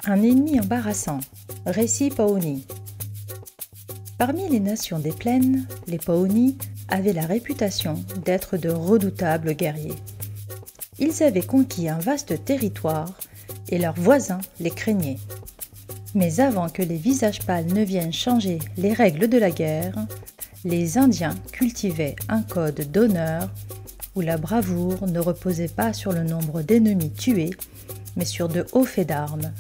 Un ennemi embarrassant. Récit Pawnee. Parmi les nations des plaines, les Pawnee avaient la réputation d'être de redoutables guerriers. Ils avaient conquis un vaste territoire et leurs voisins les craignaient. Mais avant que les visages pâles ne viennent changer les règles de la guerre, les Indiens cultivaient un code d'honneur où la bravoure ne reposait pas sur le nombre d'ennemis tués, mais sur de hauts faits d'armes.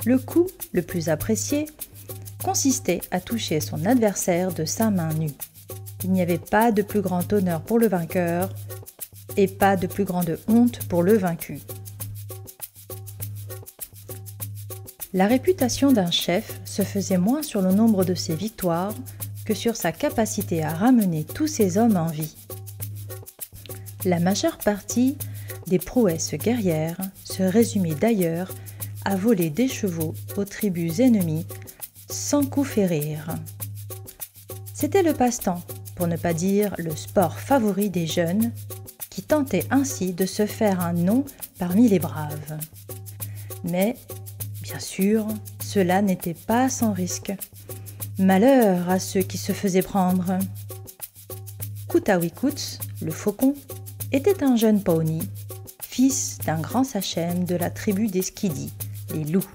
Le coup le plus apprécié consistait à toucher son adversaire de sa main nue. Il n'y avait pas de plus grand honneur pour le vainqueur et pas de plus grande honte pour le vaincu. La réputation d'un chef se faisait moins sur le nombre de ses victoires que sur sa capacité à ramener tous ses hommes en vie. La majeure partie des prouesses guerrières se résumait d'ailleurs à voler des chevaux aux tribus ennemies sans coup férir. C'était le passe-temps, pour ne pas dire le sport favori des jeunes, qui tentaient ainsi de se faire un nom parmi les braves. Mais, bien sûr, cela n'était pas sans risque. Malheur à ceux qui se faisaient prendre. Kutawikouts, le faucon, était un jeune Pawnee, fils d'un grand sachem de la tribu des Skidis, les loups.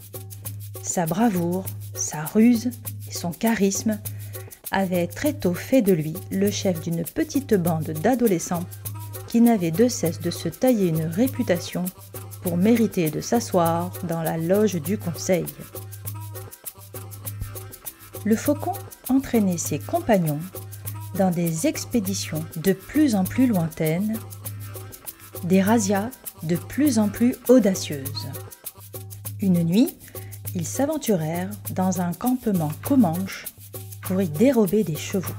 Sa bravoure, sa ruse et son charisme avaient très tôt fait de lui le chef d'une petite bande d'adolescents qui n'avaient de cesse de se tailler une réputation pour mériter de s'asseoir dans la loge du conseil. Le faucon entraînait ses compagnons dans des expéditions de plus en plus lointaines, des razzias de plus en plus audacieuses. Une nuit, ils s'aventurèrent dans un campement comanche pour y dérober des chevaux.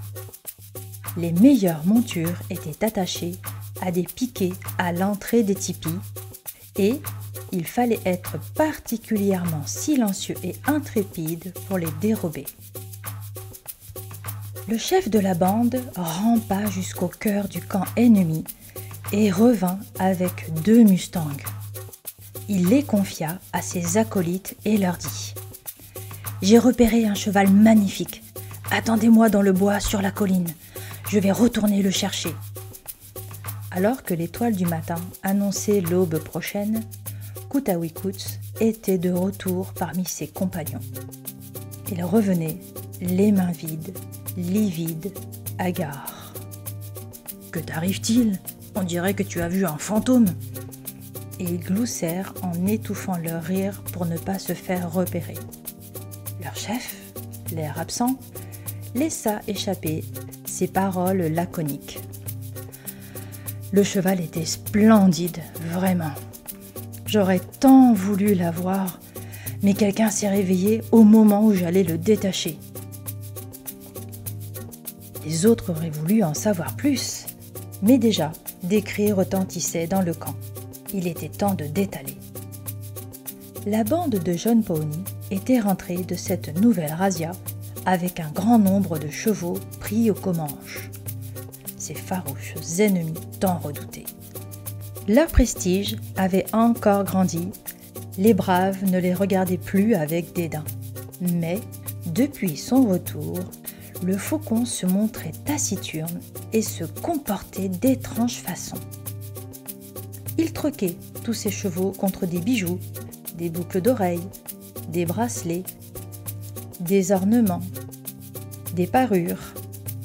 Les meilleures montures étaient attachées à des piquets à l'entrée des tipis et il fallait être particulièrement silencieux et intrépide pour les dérober. Le chef de la bande rampa jusqu'au cœur du camp ennemi et revint avec 2 mustangs. Il les confia à ses acolytes et leur dit « J'ai repéré un cheval magnifique. Attendez-moi dans le bois sur la colline. Je vais retourner le chercher. » Alors que l'étoile du matin annonçait l'aube prochaine, Kutawikouts était de retour parmi ses compagnons. Il revenait, les mains vides, livide, hagard. « Que t'arrive-t-il ? On dirait que tu as vu un fantôme !» Et ils gloussèrent en étouffant leur rire pour ne pas se faire repérer. Leur chef, l'air absent, laissa échapper ces paroles laconiques. « Le cheval était splendide, vraiment. J'aurais tant voulu l'avoir, mais quelqu'un s'est réveillé au moment où j'allais le détacher. » Les autres auraient voulu en savoir plus, mais déjà, des cris retentissaient dans le camp. Il était temps de détaler. La bande de jeunes Pawnee était rentrée de cette nouvelle razzia avec un grand nombre de chevaux pris au comanche. Ces farouches ennemis tant redoutés. Leur prestige avait encore grandi. Les braves ne les regardaient plus avec dédain. Mais, depuis son retour, le faucon se montrait taciturne et se comportait d'étranges façons. Il troquait tous ses chevaux contre des bijoux, des boucles d'oreilles, des bracelets, des ornements, des parures,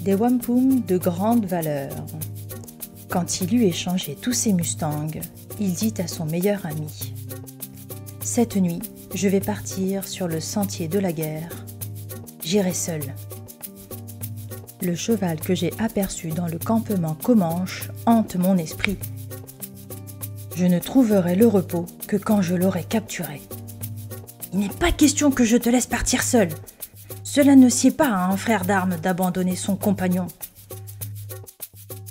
des wampums de grande valeur. Quand il eut échangé tous ses mustangs, il dit à son meilleur ami « Cette nuit, je vais partir sur le sentier de la guerre. J'irai seul. » Le cheval que j'ai aperçu dans le campement comanche hante mon esprit. Je ne trouverai le repos que quand je l'aurai capturé. Il n'est pas question que je te laisse partir seul. Cela ne sied pas à un frère d'armes d'abandonner son compagnon.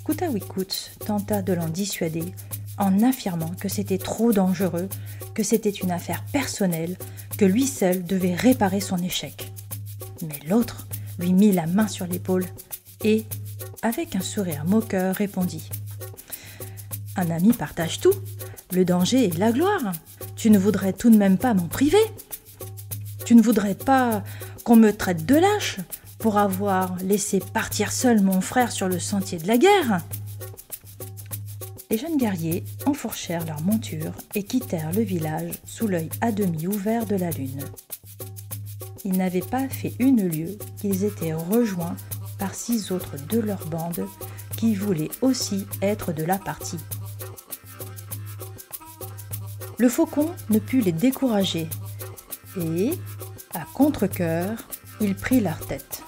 Kutawikouts tenta de l'en dissuader en affirmant que c'était trop dangereux, que c'était une affaire personnelle, que lui seul devait réparer son échec. Mais l'autre lui mit la main sur l'épaule et, avec un sourire moqueur, répondit « Un ami partage tout, le danger et la gloire. tu ne voudrais tout de même pas m'en priver? Tu ne voudrais pas qu'on me traite de lâche pour avoir laissé partir seul mon frère sur le sentier de la guerre? » Les jeunes guerriers enfourchèrent leurs montures et quittèrent le village sous l'œil à demi ouvert de la lune. Ils n'avaient pas fait une lieue qu'ils étaient rejoints par 6 autres de leur bande qui voulaient aussi être de la partie. Le faucon ne put les décourager et, à contre-cœur, il prit leur tête.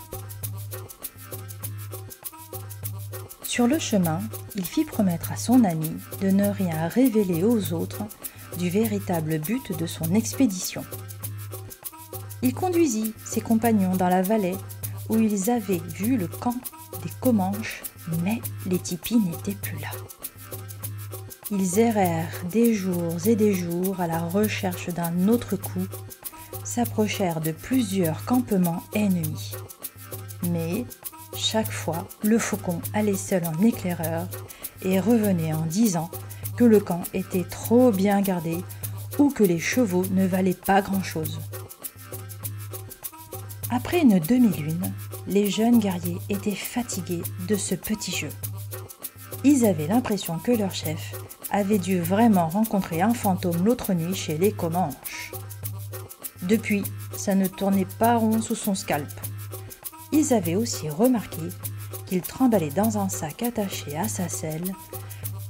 Sur le chemin, il fit promettre à son ami de ne rien révéler aux autres du véritable but de son expédition. Il conduisit ses compagnons dans la vallée où ils avaient vu le camp des Comanches, mais les tipis n'étaient plus là. Ils errèrent des jours et des jours à la recherche d'un autre coup, s'approchèrent de plusieurs campements ennemis. Mais chaque fois, le faucon allait seul en éclaireur et revenait en disant que le camp était trop bien gardé ou que les chevaux ne valaient pas grand-chose. Après une demi-lune, les jeunes guerriers étaient fatigués de ce petit jeu. Ils avaient l'impression que leur chef avait dû vraiment rencontrer un fantôme l'autre nuit chez les Comanches. Depuis, ça ne tournait pas rond sous son scalp. Ils avaient aussi remarqué qu'il tremballait dans un sac attaché à sa selle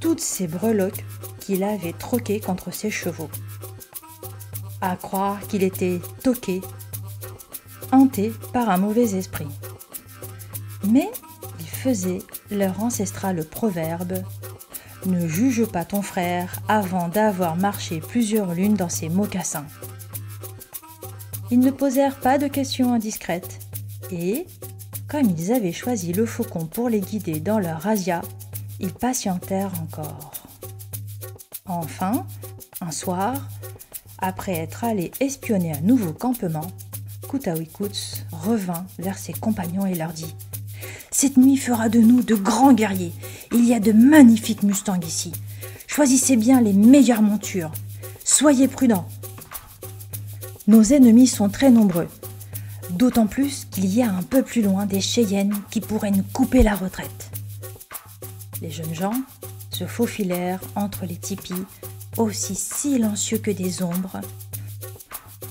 toutes ces breloques qu'il avait troquées contre ses chevaux. À croire qu'il était toqué, hanté par un mauvais esprit. Mais il faisait leur ancestral proverbe « Ne juge pas ton frère avant d'avoir marché plusieurs lunes dans ses mocassins ». Ils ne posèrent pas de questions indiscrètes et, comme ils avaient choisi le faucon pour les guider dans leur razzia, ils patientèrent encore. Enfin, un soir, après être allé espionner un nouveau campement, Coutaouicouts revint vers ses compagnons et leur dit « Cette nuit fera de nous de grands guerriers. Il y a de magnifiques mustangs ici. Choisissez bien les meilleures montures. Soyez prudents. Nos ennemis sont très nombreux. D'autant plus qu'il y a un peu plus loin des Cheyennes qui pourraient nous couper la retraite. » Les jeunes gens se faufilèrent entre les tipis, aussi silencieux que des ombres,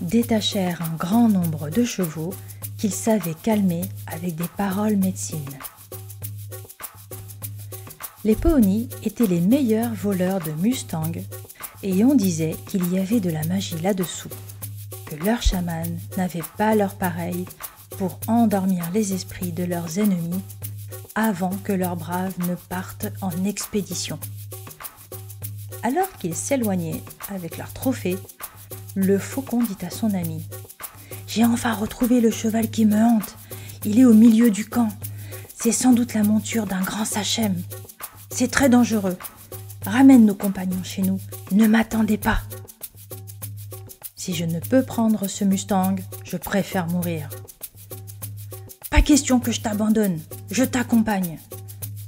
détachèrent un grand nombre de chevaux qu'ils savaient calmer avec des paroles médecines. Les Pawnies étaient les meilleurs voleurs de Mustang et on disait qu'il y avait de la magie là-dessous, que leurs chamans n'avaient pas leur pareil pour endormir les esprits de leurs ennemis avant que leurs braves ne partent en expédition. Alors qu'ils s'éloignaient avec leurs trophées, le faucon dit à son ami « J'ai enfin retrouvé le cheval qui me hante. Il est au milieu du camp. C'est sans doute la monture d'un grand sachem. C'est très dangereux. Ramène nos compagnons chez nous. Ne m'attendez pas. Si je ne peux prendre ce Mustang, je préfère mourir. Pas question que je t'abandonne. Je t'accompagne.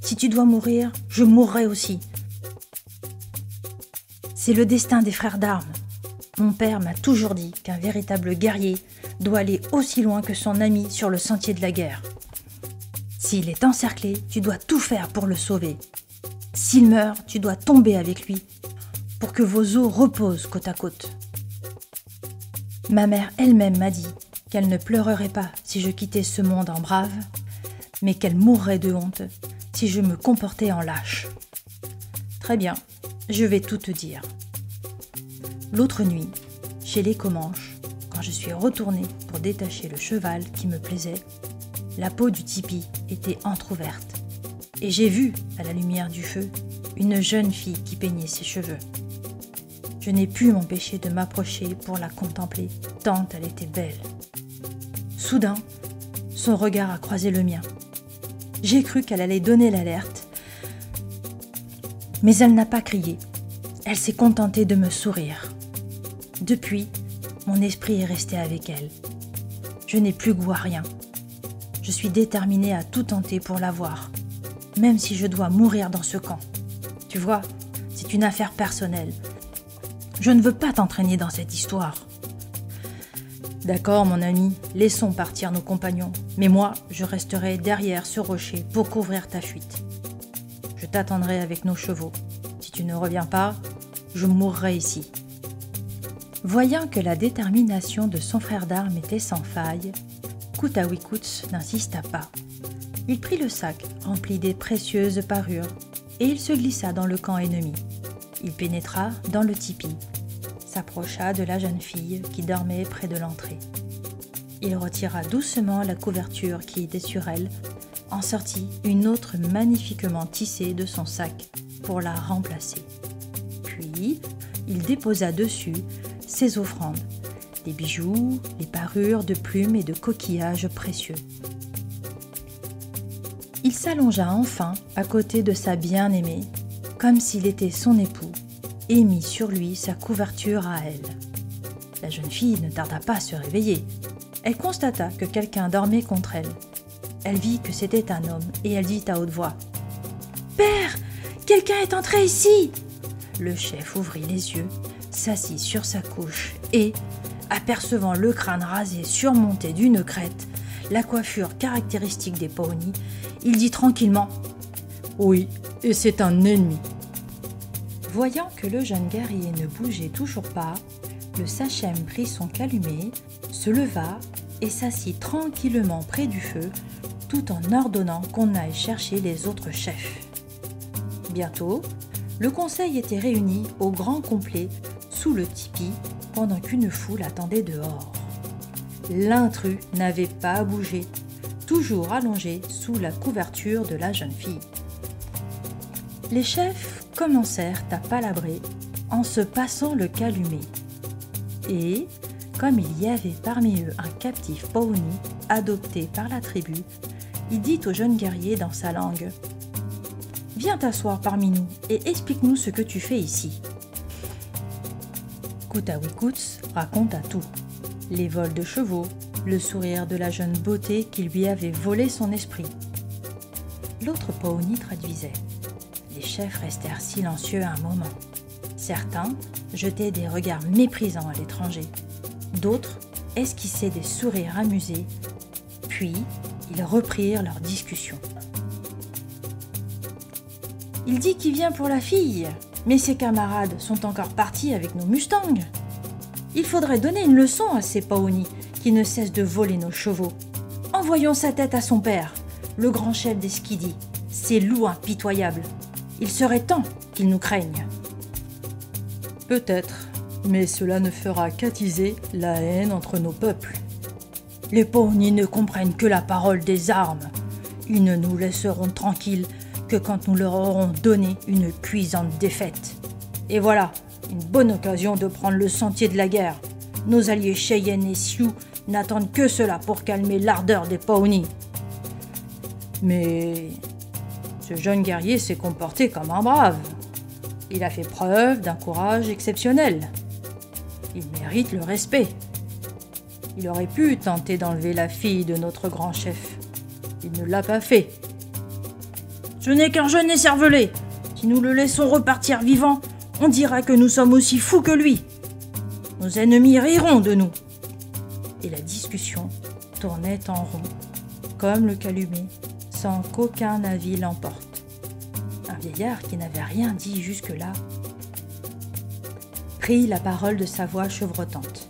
Si tu dois mourir, je mourrai aussi. C'est le destin des frères d'armes. Mon père m'a toujours dit qu'un véritable guerrier doit aller aussi loin que son ami sur le sentier de la guerre. S'il est encerclé, tu dois tout faire pour le sauver. S'il meurt, tu dois tomber avec lui pour que vos os reposent côte à côte. Ma mère elle-même m'a dit qu'elle ne pleurerait pas si je quittais ce monde en brave, mais qu'elle mourrait de honte si je me comportais en lâche. Très bien, je vais tout te dire. L'autre nuit, chez les Comanches, quand je suis retournée pour détacher le cheval qui me plaisait, la peau du tipi était entr'ouverte et j'ai vu, à la lumière du feu, une jeune fille qui peignait ses cheveux. Je n'ai pu m'empêcher de m'approcher pour la contempler, tant elle était belle. Soudain, son regard a croisé le mien. J'ai cru qu'elle allait donner l'alerte, mais elle n'a pas crié. Elle s'est contentée de me sourire. Depuis, mon esprit est resté avec elle. Je n'ai plus goût à rien. Je suis déterminée à tout tenter pour la voir, même si je dois mourir dans ce camp. Tu vois, c'est une affaire personnelle. Je ne veux pas t'entraîner dans cette histoire. D'accord, mon ami, laissons partir nos compagnons. Mais moi, je resterai derrière ce rocher pour couvrir ta fuite. Je t'attendrai avec nos chevaux. Si tu ne reviens pas, je mourrai ici. » Voyant que la détermination de son frère d'armes était sans faille, Kutaouikouts n'insista pas. Il prit le sac rempli des précieuses parures et il se glissa dans le camp ennemi. Il pénétra dans le tipi, s'approcha de la jeune fille qui dormait près de l'entrée. Il retira doucement la couverture qui était sur elle, en sortit une autre magnifiquement tissée de son sac pour la remplacer. Puis, il déposa dessus ses offrandes, des bijoux, les parures de plumes et de coquillages précieux. Il s'allongea enfin à côté de sa bien-aimée, comme s'il était son époux, et mit sur lui sa couverture à elle. La jeune fille ne tarda pas à se réveiller. Elle constata que quelqu'un dormait contre elle. Elle vit que c'était un homme et elle dit à haute voix : « Père, quelqu'un est entré ici !» Le chef ouvrit les yeux, s'assit sur sa couche et, apercevant le crâne rasé surmonté d'une crête, la coiffure caractéristique des Pawnee, il dit tranquillement : « Oui, et c'est un ennemi. » Voyant que le jeune guerrier ne bougeait toujours pas, le sachem prit son calumet, se leva et s'assit tranquillement près du feu, tout en ordonnant qu'on aille chercher les autres chefs. Bientôt, le conseil était réuni au grand complet sous le tipi pendant qu'une foule attendait dehors. L'intrus n'avait pas bougé, toujours allongé sous la couverture de la jeune fille. Les chefs commencèrent à palabrer en se passant le calumet. Et, comme il y avait parmi eux un captif Pawnee adopté par la tribu, il dit au jeune guerrier dans sa langue : « Viens t'asseoir parmi nous et explique-nous ce que tu fais ici. » Kutaouikouts raconta tout. Les vols de chevaux, le sourire de la jeune beauté qui lui avait volé son esprit. L'autre Pawnee traduisait. Les chefs restèrent silencieux un moment. Certains jetaient des regards méprisants à l'étranger. D'autres esquissaient des sourires amusés. Puis, ils reprirent leur discussion. « Il dit qu'il vient pour la fille, mais ses camarades sont encore partis avec nos Mustangs. Il faudrait donner une leçon à ces Pawnee qui ne cessent de voler nos chevaux. Envoyons sa tête à son père, le grand chef des Skidis, ces loups impitoyables. Il serait temps qu'ils nous craignent. » Peut-être, mais cela ne fera qu'attiser la haine entre nos peuples. Les Pawnee ne comprennent que la parole des armes. Ils ne nous laisseront tranquilles que quand nous leur aurons donné une cuisante défaite. Et voilà, une bonne occasion de prendre le sentier de la guerre. Nos alliés Cheyenne et Sioux n'attendent que cela pour calmer l'ardeur des Pawnee. Mais ce jeune guerrier s'est comporté comme un brave. Il a fait preuve d'un courage exceptionnel. Il mérite le respect. Il aurait pu tenter d'enlever la fille de notre grand chef. Il ne l'a pas fait. Ce n'est qu'un jeune écervelé. Si nous le laissons repartir vivant, on dira que nous sommes aussi fous que lui. Nos ennemis riront de nous. » Et la discussion tournait en rond, comme le calumet, sans qu'aucun avis l'emporte. Un vieillard qui n'avait rien dit jusque-là prit la parole de sa voix chevrotante.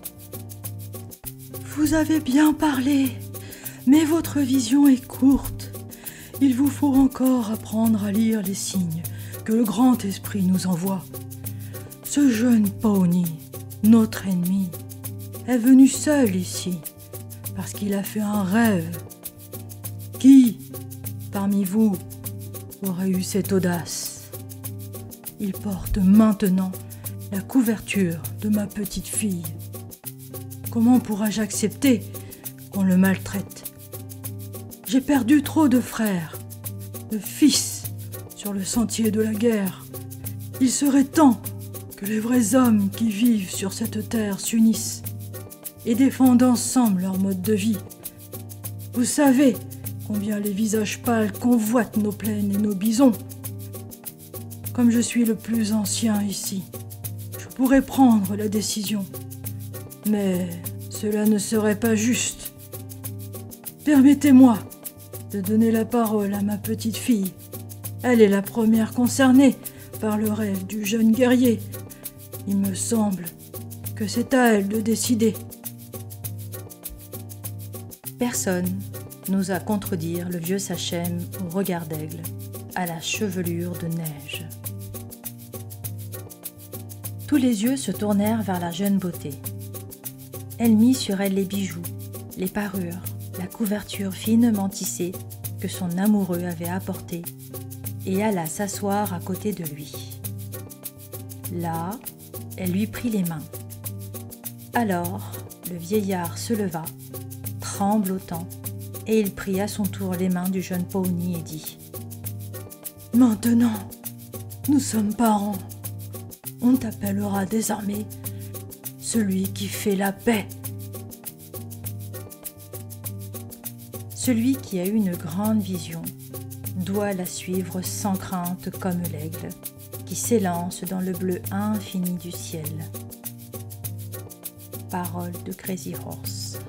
« Vous avez bien parlé, mais votre vision est courte. Il vous faut encore apprendre à lire les signes que le grand esprit nous envoie. Ce jeune Pawnee, notre ennemi, est venu seul ici parce qu'il a fait un rêve. Qui, parmi vous, aurait eu cette audace? Il porte maintenant la couverture de ma petite fille. Comment pourrais-je accepter qu'on le maltraite? J'ai perdu trop de frères, de fils sur le sentier de la guerre. Il serait temps que les vrais hommes qui vivent sur cette terre s'unissent et défendent ensemble leur mode de vie. Vous savez combien les visages pâles convoitent nos plaines et nos bisons. Comme je suis le plus ancien ici, je pourrais prendre la décision. Mais cela ne serait pas juste. Permettez-moi de donner la parole à ma petite fille. Elle est la première concernée par le rêve du jeune guerrier. Il me semble que c'est à elle de décider. Personne n'osa contredire le vieux Sachem au regard d'aigle, à la chevelure de neige. Tous les yeux se tournèrent vers la jeune beauté. Elle mit sur elle les bijoux, les parures, la couverture finement tissée que son amoureux avait apportée et alla s'asseoir à côté de lui. Là, elle lui prit les mains. Alors, le vieillard se leva, tremblotant, et il prit à son tour les mains du jeune Pawnee et dit : « Maintenant, nous sommes parents. On t'appellera désormais celui qui fait la paix. » Celui qui a eu une grande vision doit la suivre sans crainte comme l'aigle qui s'élance dans le bleu infini du ciel. Parole de Crazy Horse.